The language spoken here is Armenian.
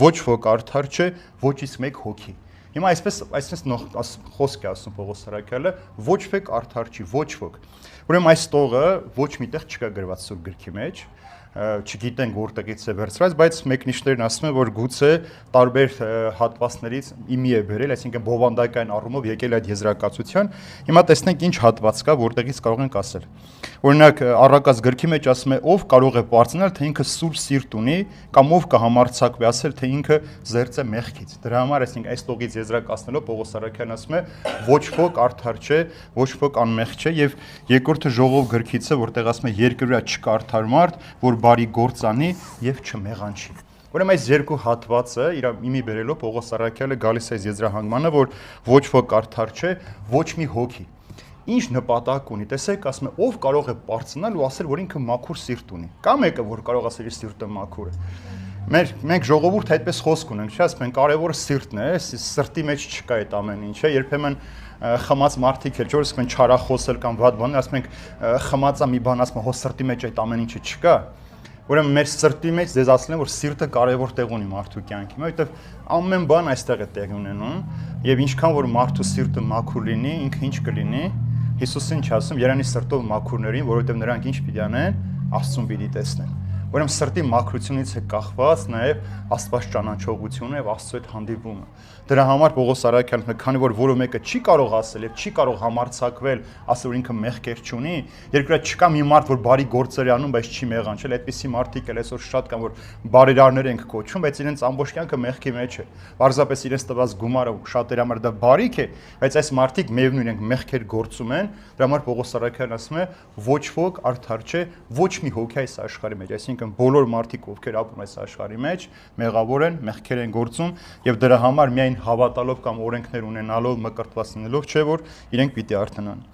ոչ ոք արդար չէ, ոչ իսկ մեկ հոգի։ Հիմա այսպես խոսք է ասում Պողոս Սարաքյալը, ոչ ոք արդար չի, ոչ ոք։ Ուրեմն այս տողը ոչ միտեղ չկա գրված Սուրբ գրքի մեջ, չգիտենք որտեղից է վերցրած, բայց մեկնիշներն ասում են, որ գուցե տարբեր հատվածներից իմի է բերել, այսինքն բովանդակային առումով եկել այդ եզրակացության։ Հիմա տեսնենք ինչ հատված կա, որտեղից կարող ենք ասել։ Օրինակ առակած գրքի մեջ ասում է, ով կարող է պարծենալ, թե ինքը սուրբ սիրտ ունի, կամ ով կհամարձակվի ասել, թե ինքը զերծ է մեղքից։ Դրա համար այսինքն այս տողից եզրակացնելով Պողոս Սարաքյանն ասում է, ոչ ոք արդար չէ, ոչ ոք անմեղ չէ, եւ երկրորդը Ժողով գրքից է, որտեղ ասում է երկրորդ չկա արդար մարդ, որ բարի գործ անի եւ չմեղանչի։ Ուրեմն այս երկու հատվածը իր իմի բերելով Պողոս Սարաքյալը գալիս է այս եզրահանգմանը, որ ոչ ոք արդար չէ, ոչ մի հոգի։ Ինչ նպատակ ունի, տեսեք, ասում է, ով կարող է պարծենալ ու ասել, որ ինքը մաքուր սիրտ ունի։ Կա մեկը, որ կարող ասել իր սիրտը մաքուր է։ Մենք ժողովուրդ այդպես խոսք ունենք, չէ՞, ասում են, կարևորը սիրտն է, սրտի մեջ չկա այդ ամեն ինչը, երբեմն խմած մարդիկ էլ ճորս ասում են չարախոսել կամ վատ բաներ, ասում ենք խմածա մի բան ասում, հո սրտի մեջ այդ ամեն ինչը չկա։ Ուրեմն մեր սրտի մեջ ձեզ ասել են, որ սիրտը կարևոր տեղ ունի մարդու կյանքի մեջ, որովհետև ամեն բան այստեղ է տեղի ունենում, եւ ինչքան որ մարդու սիրտը մաքուր լինի, ինքը ինչ կլինի։ Հիսուսն ինչ ասում, երանի սրտով մաքուրներին, որովհետև նրանք ինչ պիտի անեն, Աստծուն պիտի տեսնեն։ Ուրեմն սրտի մաքրությունից է կախված նաև Աստված ճանաչողությունը եւ Աստծո հետ հանդիպումը։ Դրա համար Պողոս Սարաքյանը, քանի որ որը մեկը չի կարող ասել եւ չի կարող համարձակվել, ասել որ ինքը մեղքեր չունի, երկրորդ չկա մի մարդ, որ բարի գործեր է անում, բայց չի մեղանչել, այդպիսի մարդիկ էլ այսօր շատ կան, որ բարերարներ ենք կոչում, բայց իրենց ամբողջ կյանքը մեղքի մեջ է։ Պարզապես իրենց տված գումարը շատերի համար դա բարիք է, բայց այս մարդիկ միևնույն են մեղքեր գործում են։ Դրա համար Պողոս Սարաքյանն ասում է, ոչ ոք արդար չէ, ոչ մի հոգի այս աշխարհի մեջ, այսինքն բոլոր մարդիկ, ովքեր ապրում այս աշխարհի մեջ, մեղավոր են, մեղքեր են գործում եւ դրա համար միայն հավատալով կամ օրենքներ ունենալով, մկրտված լինելով չէ որ իրենք պիտի արթնան։